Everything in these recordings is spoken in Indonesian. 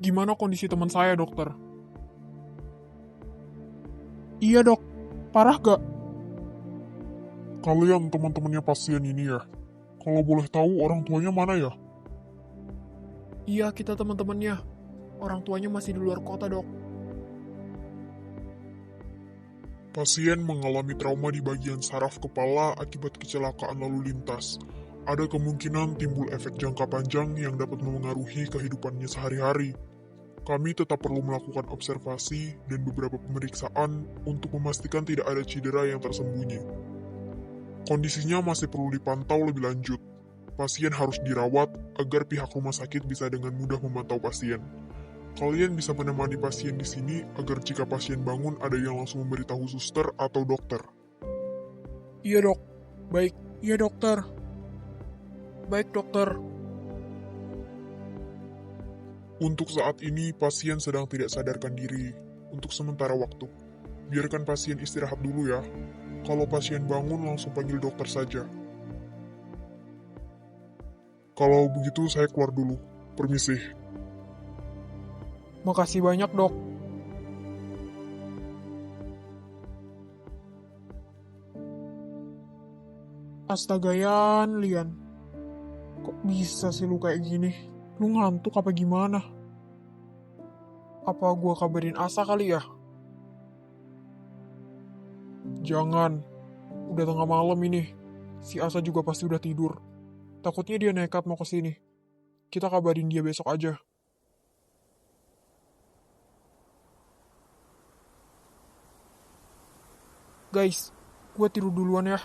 Gimana kondisi teman saya, dokter? Iya, dok. Parah gak? Kalian teman-temannya pasien ini ya? Kalau boleh tahu orang tuanya mana ya? Iya, kita teman-temannya. Orang tuanya masih di luar kota, dok. Pasien mengalami trauma di bagian saraf kepala akibat kecelakaan lalu lintas. Ada kemungkinan timbul efek jangka panjang yang dapat memengaruhi kehidupannya sehari-hari. Kami tetap perlu melakukan observasi dan beberapa pemeriksaan untuk memastikan tidak ada cedera yang tersembunyi. Kondisinya masih perlu dipantau lebih lanjut. Pasien harus dirawat agar pihak rumah sakit bisa dengan mudah memantau pasien. Kalian bisa menemani pasien di sini agar jika pasien bangun ada yang langsung memberitahu suster atau dokter. Iya, dok. Baik. Iya, dokter. Baik, dokter. Untuk saat ini, pasien sedang tidak sadarkan diri untuk sementara waktu. Biarkan pasien istirahat dulu ya. Kalau pasien bangun, langsung panggil dokter saja. Kalau begitu, saya keluar dulu. Permisi. Makasih banyak, dok. Astaga, Lian. Kok bisa sih lu kayak gini? Lu ngantuk apa gimana? Apa gua kabarin Asa kali ya? Jangan. Udah tengah malam ini. Si Asa juga pasti udah tidur. Takutnya dia nekat mau ke sini. Kita kabarin dia besok aja. Guys, gua tidur duluan ya.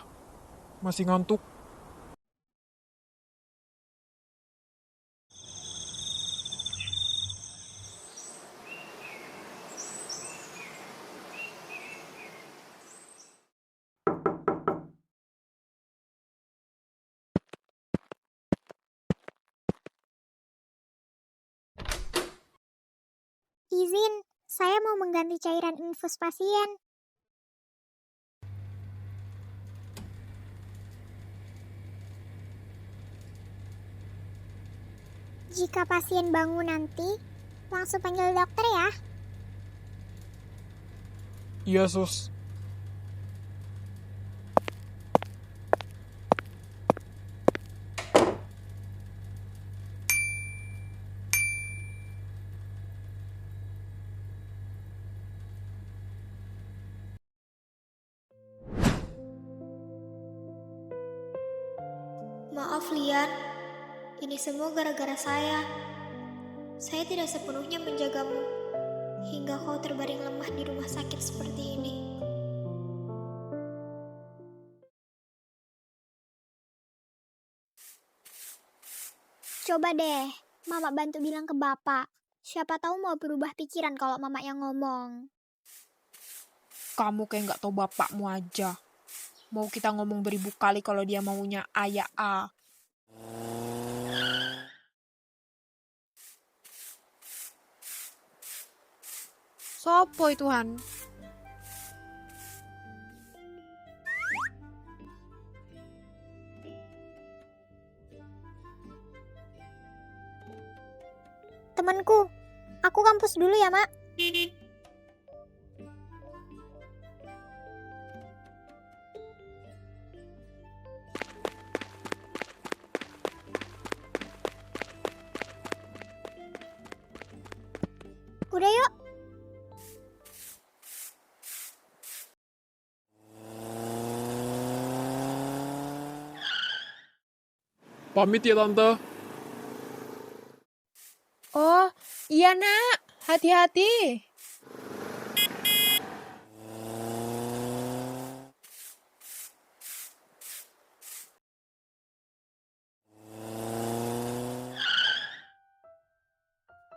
Masih ngantuk. Izin, saya mau mengganti cairan infus pasien. Jika pasien bangun nanti, langsung panggil dokter ya. Iya, Sus. Maaf Lian, ini semua gara-gara saya. Saya tidak sepenuhnya menjagamu, hingga kau terbaring lemah di rumah sakit seperti ini. Coba deh, Mama bantu bilang ke Bapak. Siapa tahu mau berubah pikiran kalau Mama yang ngomong. Kamu kayak nggak tahu bapakmu aja. Mau kita ngomong beribu kali kalau dia maunya ayah A. Sopo itu Han? Temanku, aku kampus dulu ya, Mak. Udah yuk. Pamit ya, Tante. Oh, iya nak. Hati-hati.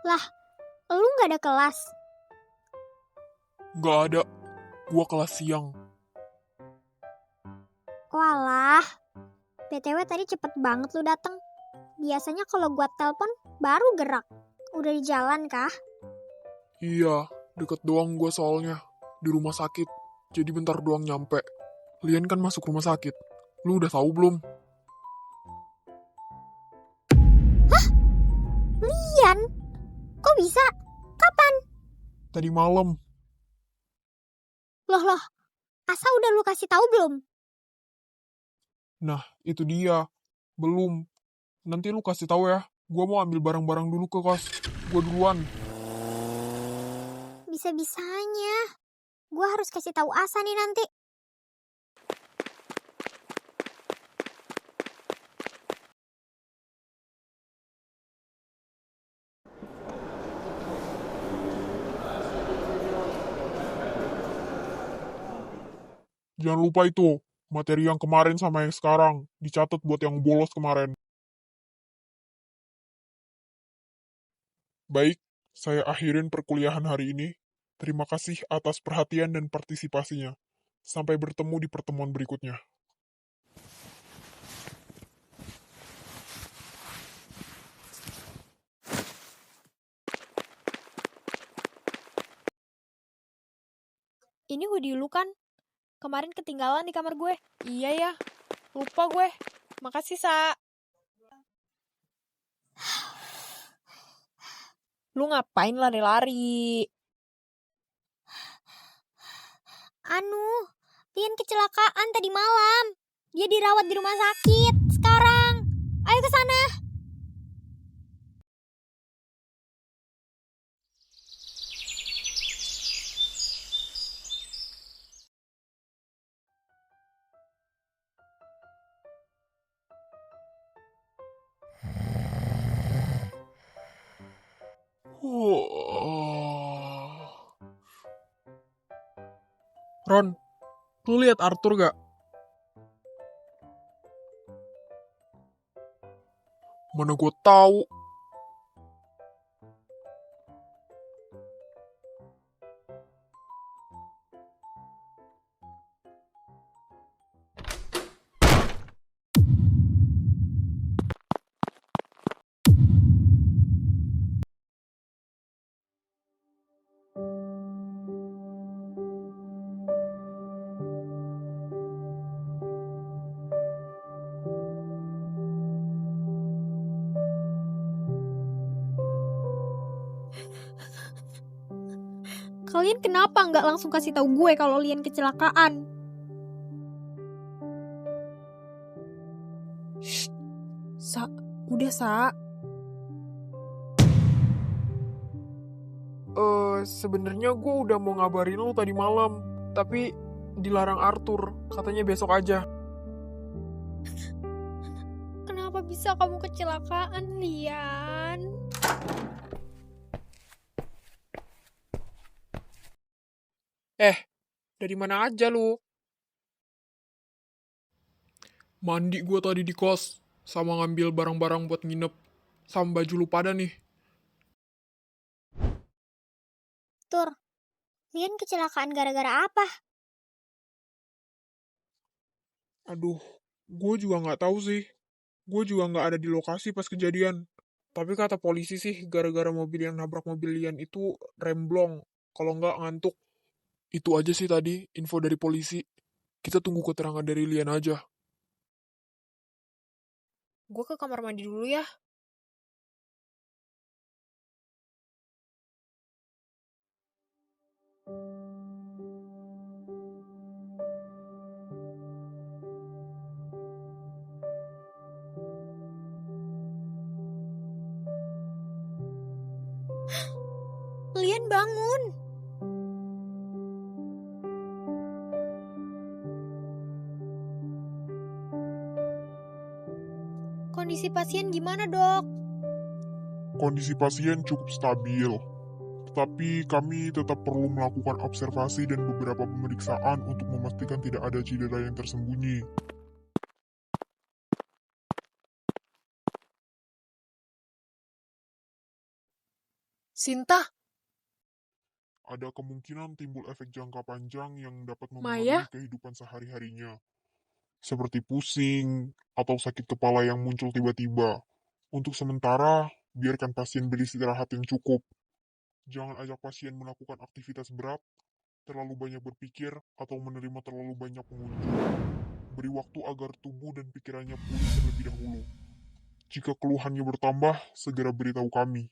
Lah, lu gak ada kelas? Nggak ada. Gua kelas siang. Walah, BTW tadi cepet banget lu dateng. Biasanya kalau gua telepon baru gerak. Udah di jalan kah? Iya, deket doang gua soalnya. Di rumah sakit. Jadi bentar doang nyampe. Lian kan masuk rumah sakit. Lu udah tahu belum? Lian? Kok Kok bisa? Kapan? Tadi malam. Loh, Asa udah lu kasih tahu belum? Nah, itu dia. Belum. Nanti lu kasih tahu ya. Gua mau ambil barang-barang dulu ke kos. Gua duluan. Bisa-bisanya. Gua harus kasih tahu Asa nih nanti. Jangan lupa itu, materi yang kemarin sama yang sekarang. Dicatat buat yang bolos kemarin. Baik, saya akhirin perkuliahan hari ini. Terima kasih atas perhatian dan partisipasinya. Sampai bertemu di pertemuan berikutnya. Ini hoodie lu kan? Kemarin ketinggalan di kamar gue. Iya ya, lupa gue. Makasih, Sa. Lu ngapain lari-lari? Lian kecelakaan tadi malam. Dia dirawat di rumah sakit sekarang. Ayo ke sana. Ron, lu lihat Arthur gak? Mana gue tahu. Kalian kenapa nggak langsung kasih tahu gue kalau Lian kecelakaan? Shh. Sa, udah, Sa. Sebenarnya gue udah mau ngabarin lu tadi malam, tapi dilarang Arthur, katanya besok aja. Kenapa bisa kamu kecelakaan, Lian? Dari mana aja lu? Mandi gue tadi di kos, sama ngambil barang-barang buat nginep, sama baju lu pada nih. Tur, Lian kecelakaan gara-gara apa? Aduh, gue juga nggak tahu sih. Gue juga nggak ada di lokasi pas kejadian. Tapi kata polisi sih, gara-gara mobil yang nabrak mobil Lian itu remblong. Kalau nggak ngantuk. Itu aja sih tadi, info dari polisi. Kita tunggu keterangan dari Lian aja. Gue ke kamar mandi dulu ya. Lian bangun. Kondisi pasien gimana, Dok? Kondisi pasien cukup stabil. Tetapi kami tetap perlu melakukan observasi dan beberapa pemeriksaan untuk memastikan tidak ada cedera yang tersembunyi. Sinta, Ada kemungkinan timbul efek jangka panjang yang dapat Maya? mempengaruhi kehidupan sehari-harinya, seperti pusing atau sakit kepala yang muncul tiba-tiba. Untuk sementara, biarkan pasien beristirahat yang cukup. Jangan ajak pasien melakukan aktivitas berat, terlalu banyak berpikir, atau menerima terlalu banyak pengunjung. Beri waktu agar tubuh dan pikirannya pulih terlebih dahulu. Jika keluhannya bertambah, segera beritahu kami.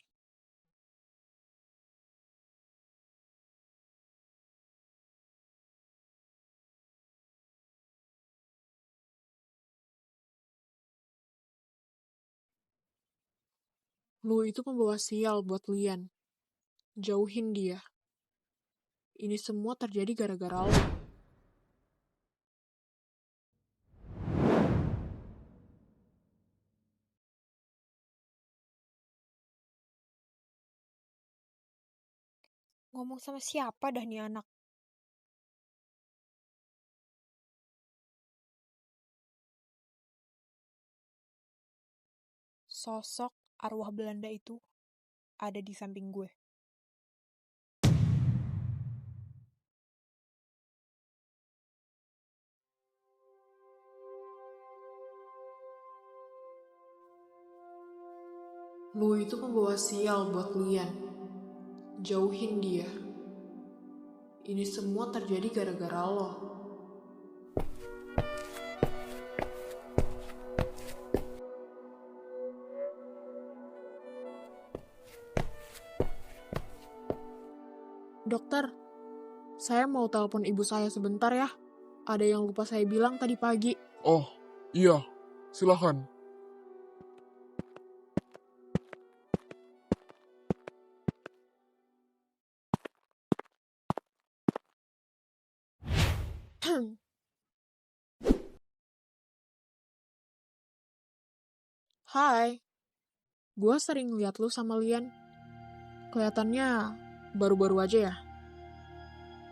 Lu itu pembawa sial buat Lian. Jauhin dia. Ini semua terjadi gara-gara lo. Ngomong sama siapa dah nih anak? Sosok arwah Belanda itu ada di samping gue. Lu itu pembawa sial buat Lian. Jauhin dia. Ini semua terjadi gara-gara lo. Dokter, saya mau telepon ibu saya sebentar ya. Ada yang lupa saya bilang tadi pagi. Oh, iya. Silakan. Hai, gue sering lihat lu sama Lian. Kelihatannya baru-baru aja ya.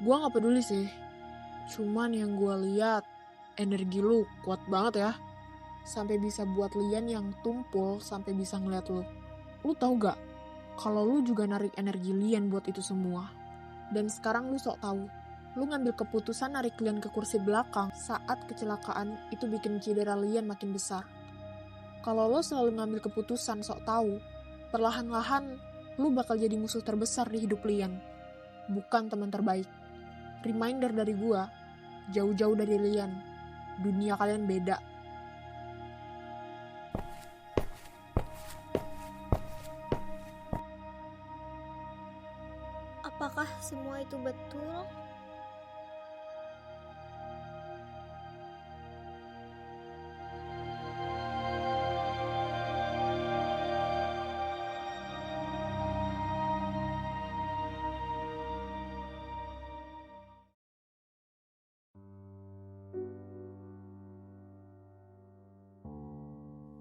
Gue gak peduli sih. Cuman yang gue lihat energi lu kuat banget ya. Sampai bisa buat Lian yang tumpul sampai bisa ngeliat lu. Lu tahu gak? Kalau lu juga narik energi Lian buat itu semua. Dan sekarang lu sok tahu. Lu ngambil keputusan narik Lian ke kursi belakang saat kecelakaan itu bikin cedera Lian makin besar. Kalau lo selalu ngambil keputusan sok tahu, perlahan-lahan lu bakal jadi musuh terbesar di hidup Lian. Bukan teman terbaik. Reminder dari gua, jauh-jauh dari Lian. Dunia kalian beda. Apakah semua itu betul?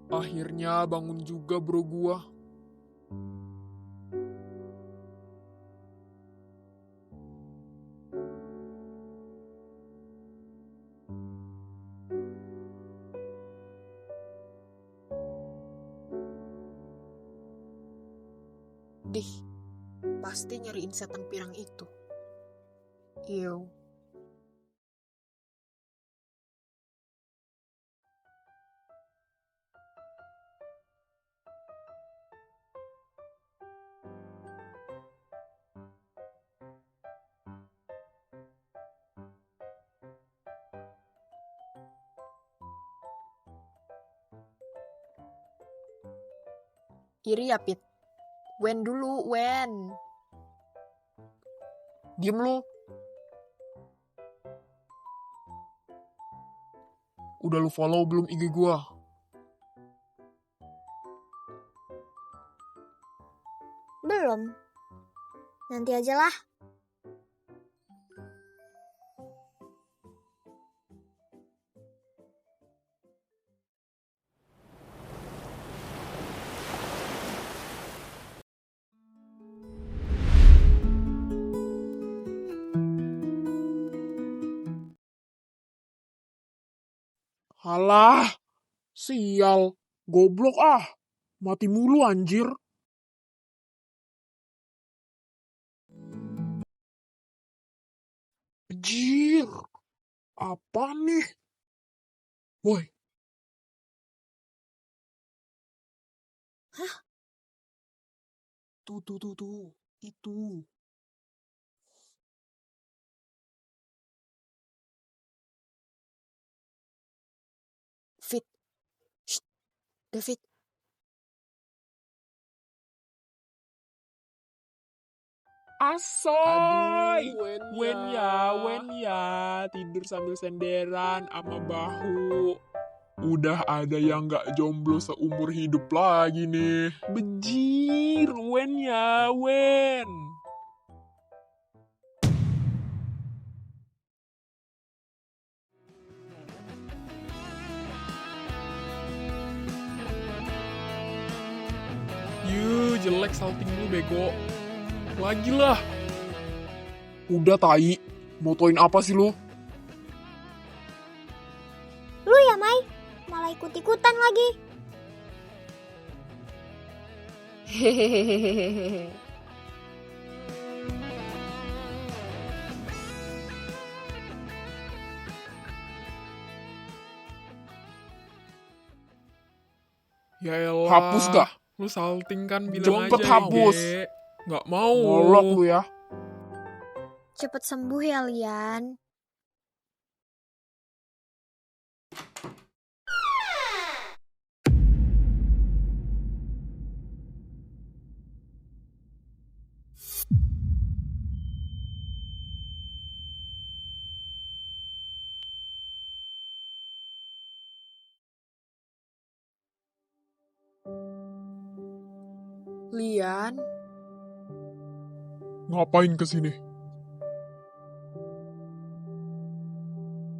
Akhirnya bangun juga bro gua. Dih, pasti nyariin setan pirang itu. Yo. Iri ya, Pit. Wen dulu, Wen. Diem lu. Udah lu follow belum IG gua? Belum. Nanti aja lah. Halah, sial. Goblok ah. Mati mulu anjir. Anjir. Apa nih? Woi. Hah? Tuh. Itu. Fit. Shh, David. Asoy. Aduh, Wen ya. Tidur sambil senderan sama bahu. Udah ada yang gak jomblo seumur hidup lagi nih. Bejir, Wen ya, Wen. Jelek salting lu bego. Lagi lah. Udah tai, motoin apa sih lu? Lu ya, Mai? Malah ikut-ikutan lagi. Hehehehe. Ya elah. Hapus gak? Lu salting kan bilang Cepet aja. hapus. Ge. Nggak mau. Ngolok lu ya. Cepet sembuh ya, Lian. Lian, Ngapain kesini?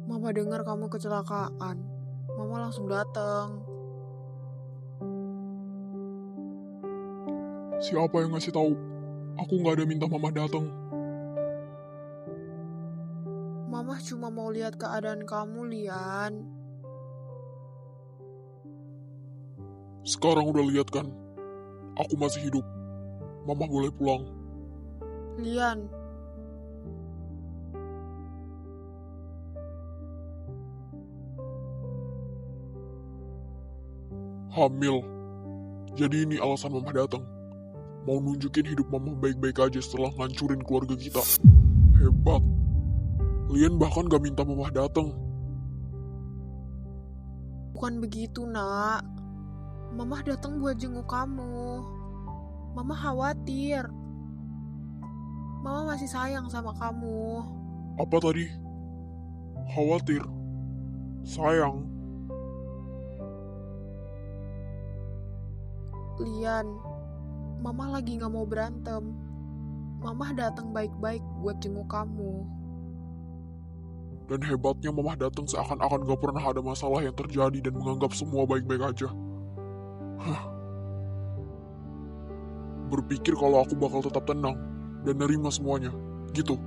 Mama dengar kamu kecelakaan. Mama langsung datang. Siapa yang ngasih tahu? Aku nggak ada minta mama datang. Mama cuma mau lihat keadaan kamu, Lian. Sekarang udah lihat kan? Aku masih hidup. Mama boleh pulang. Lian, Hamil. Jadi ini alasan mama datang. Mau nunjukin hidup mama baik-baik aja setelah ngancurin keluarga kita. Hebat. Lian bahkan gak minta mama datang. bukan begitu, Nak. Mama datang buat jenguk kamu. Mama khawatir. Mama masih sayang sama kamu. Apa tadi? Khawatir. Sayang. Lian, Mama lagi gak mau berantem. Mama datang baik-baik buat jenguk kamu. Dan hebatnya mama datang seakan-akan gak pernah ada masalah yang terjadi dan menganggap semua baik-baik aja. Hah. Berpikir kalau aku bakal tetap tenang dan nerima semuanya. Gitu.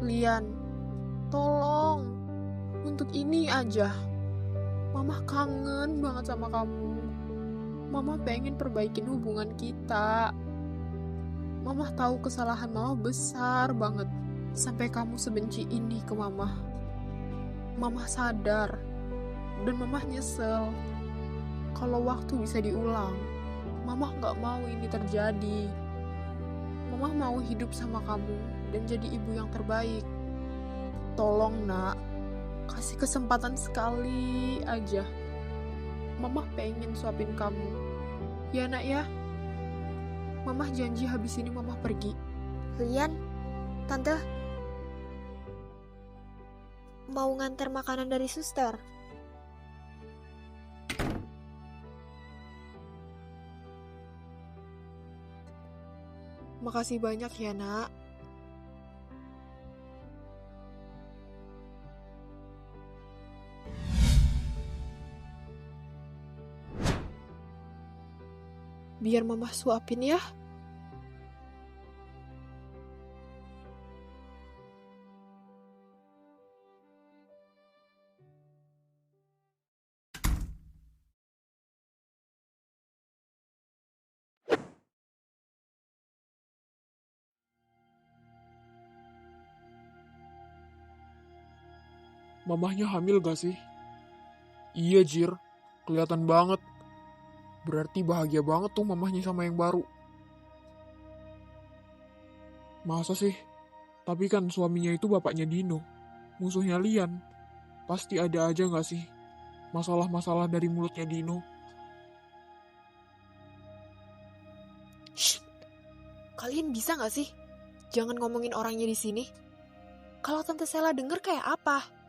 Lian, tolong. Untuk ini aja. Mama kangen banget sama kamu. Mama pengen perbaikin hubungan kita. Mama tahu kesalahan Mama besar banget. Sampai kamu sebenci ini ke Mama. Mama sadar. Dan Mama nyesel. Kalau waktu bisa diulang, Mama gak mau ini terjadi. Mama mau hidup sama kamu dan jadi ibu yang terbaik. Tolong, Nak. Kasih kesempatan sekali aja. Mama pengen suapin kamu. Ya, Nak ya? Mama janji habis ini Mama pergi. Lian, Tante, mau nganter makanan dari suster. Makasih banyak ya, Nak. Biar Mama suapin ya. Mamahnya hamil gak sih? Iya, Jir. Kelihatan banget. Berarti bahagia banget tuh mamahnya sama yang baru. Masa sih? Tapi kan suaminya itu bapaknya Dino. Musuhnya Lian. Pasti ada aja gak sih masalah-masalah dari mulutnya Dino? Shh. Kalian bisa gak sih? Jangan ngomongin orangnya di sini. Kalau Tante Sela denger kayak apa?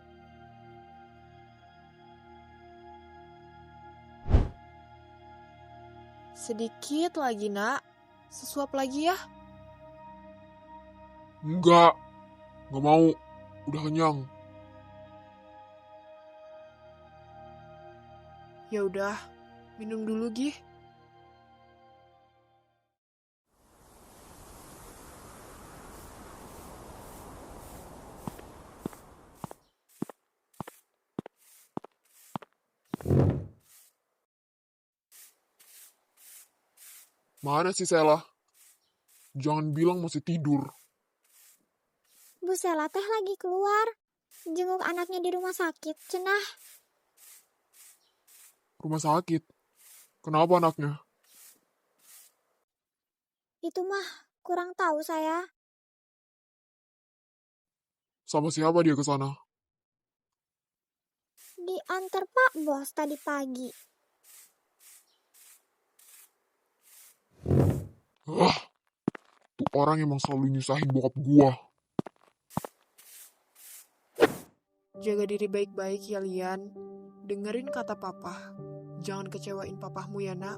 Sedikit lagi, Nak. Sesuap lagi ya. Enggak mau. Udah kenyang. Ya udah, minum dulu, Gih. Mana sih Sela? Jangan bilang masih tidur. Bu Sela teh lagi keluar. Jenguk anaknya di rumah sakit, cenah. Rumah sakit. Kenapa anaknya? Itu mah kurang tahu saya. Sama siapa dia ke sana? Diantar Pak Bos tadi pagi. Tuh orang emang selalu nyusahin bokap gua. Jaga diri baik-baik ya, Lian. Dengerin kata papa. Jangan kecewain papahmu ya, Nak.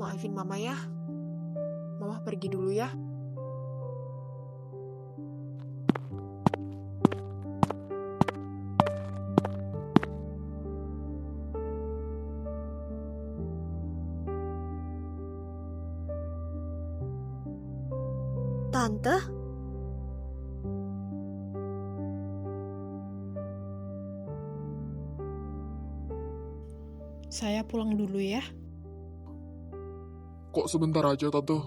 Maafin Mama ya. Mama pergi dulu ya. Tante? Saya pulang dulu ya. Kok sebentar aja Tante?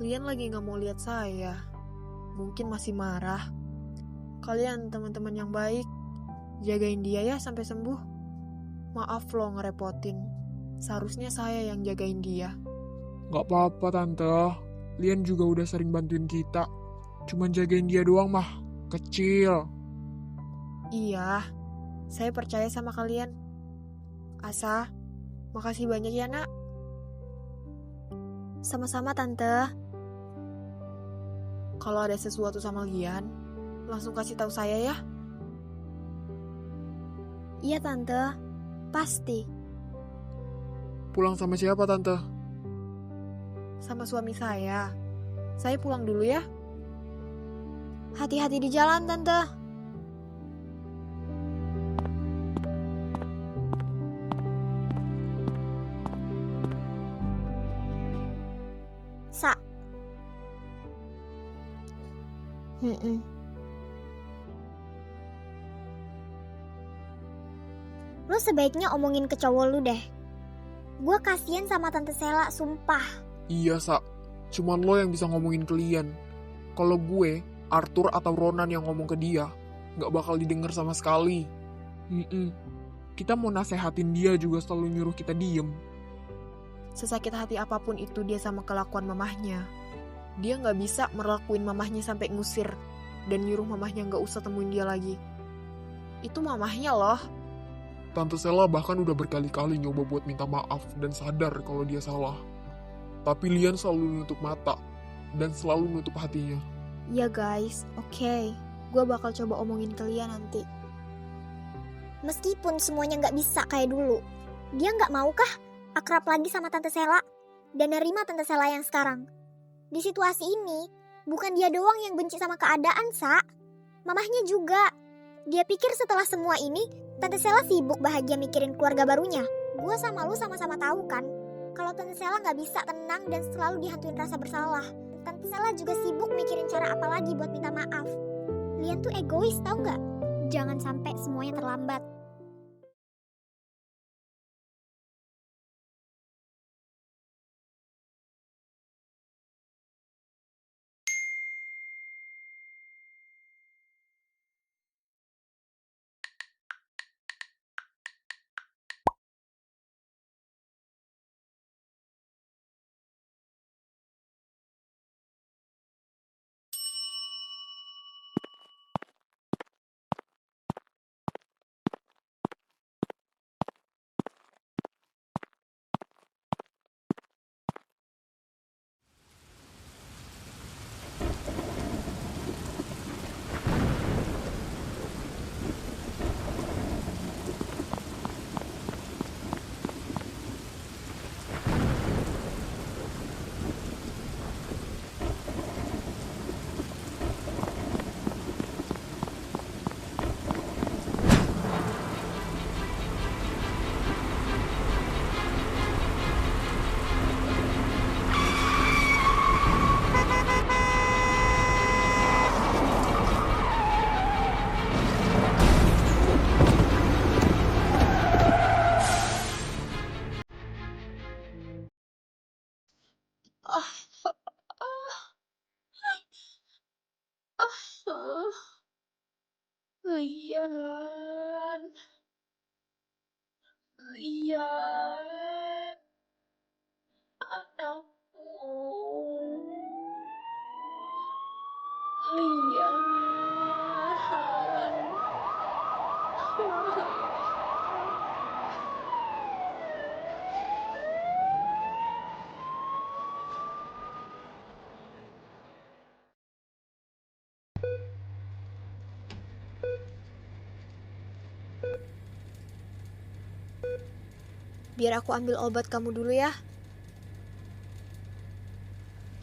Lian lagi gak mau lihat saya. Mungkin masih marah. Kalian teman-teman yang baik, jagain dia ya sampai sembuh. Maaf loh ngerepotin. Seharusnya saya yang jagain dia. Gak apa-apa Tante. Lian juga udah sering bantuin kita. Cuman jagain dia doang mah. Kecil. Iya, saya percaya sama kalian. Asa, makasih banyak ya, Nak. Sama-sama Tante. Kalau ada sesuatu sama Lian, langsung kasih tahu saya ya. Iya Tante, pasti. Pulang sama siapa Tante? Sama suami saya. Saya pulang dulu ya. Hati-hati di jalan Tante. Sa. Lu sebaiknya omongin ke cowok lu deh. Gue kasihan sama Tante Sela, sumpah. Iya Sa. Cuman lo yang bisa ngomongin ke Lian. Kalau gue, Arthur atau Ronan yang ngomong ke dia, gak bakal didengar sama sekali. Kita mau nasehatin dia juga selalu nyuruh kita diem. Sesakit hati apapun itu dia sama kelakuan mamahnya, dia gak bisa merlakuin mamahnya sampai ngusir dan nyuruh mamahnya gak usah temuin dia lagi. Itu mamahnya loh. Tante Sela bahkan udah berkali-kali nyoba buat minta maaf dan sadar kalau dia salah. Tapi Lian selalu nutup mata dan selalu nutup hatinya. Ya guys, oke. Gue bakal coba omongin ke Lia nanti. Meskipun semuanya gak bisa kayak dulu, dia gak maukah akrab lagi sama Tante Sela dan nerima Tante Sela yang sekarang? Di situasi ini, bukan dia doang yang benci sama keadaan, Sa. Mamahnya juga. Dia pikir setelah semua ini, Tante Sela sibuk bahagia mikirin keluarga barunya. Gue sama lu sama-sama tahu kan, kalau Tante Sela gak bisa tenang dan selalu dihantuin rasa bersalah. Tante Sela juga sibuk mikirin cara apa lagi buat minta maaf. Lian tuh egois, tau gak? Jangan sampai semuanya terlambat. Lian, Lian, anakku, Lian. Biar aku ambil obat kamu dulu ya.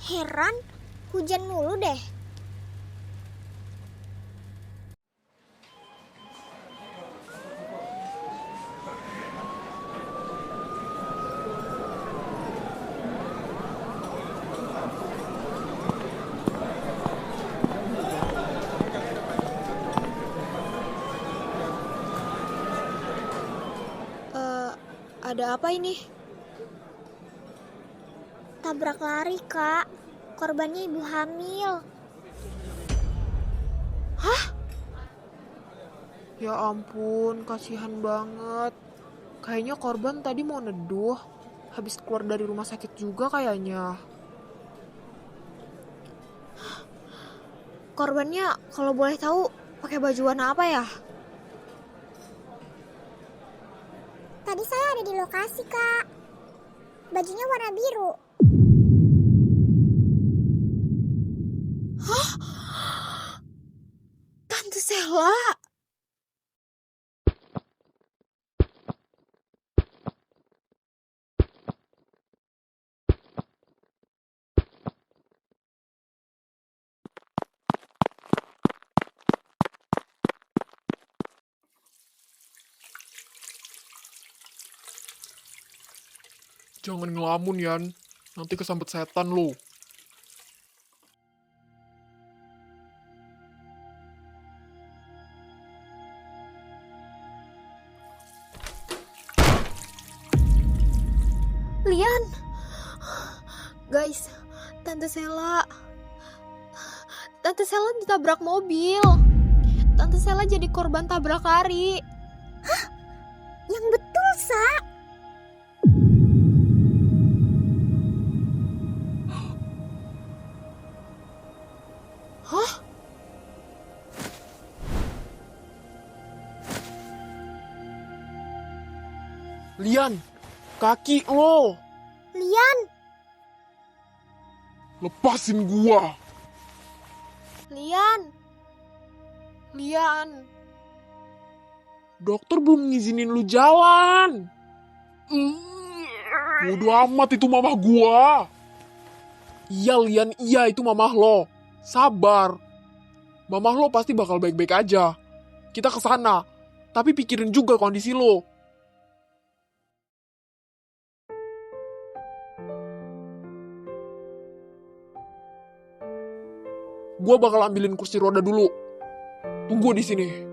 Heran, hujan mulu deh. Ada apa ini? Tabrak lari, Kak. Korbannya ibu hamil. Ya ampun, kasihan banget. Kayaknya korban tadi mau neduh. Habis keluar dari rumah sakit juga kayaknya. Korbannya kalau boleh tahu pakai baju warna apa ya? Tadi saya ada di lokasi, Kak. Bajunya warna biru. Hah? Tante Sela? Jangan ngelamun, Yan. Nanti kesambet setan lo. Lian. Guys, Tante Sela ditabrak mobil. Tante Sela jadi korban tabrak lari. Hah? Yang betul, Sa? Hah? Lian, kaki lo. Lian, Lepasin gua. Lian. Dokter belum ngizinin lu jalan. Bodo amat, itu mamah gua. Iya, Lian, iya, itu mamah lo. Sabar. Mamah lo pasti bakal baik-baik aja. Kita kesana. Tapi pikirin juga kondisi lo. Gua bakal ambilin kursi roda dulu. Tunggu di sini.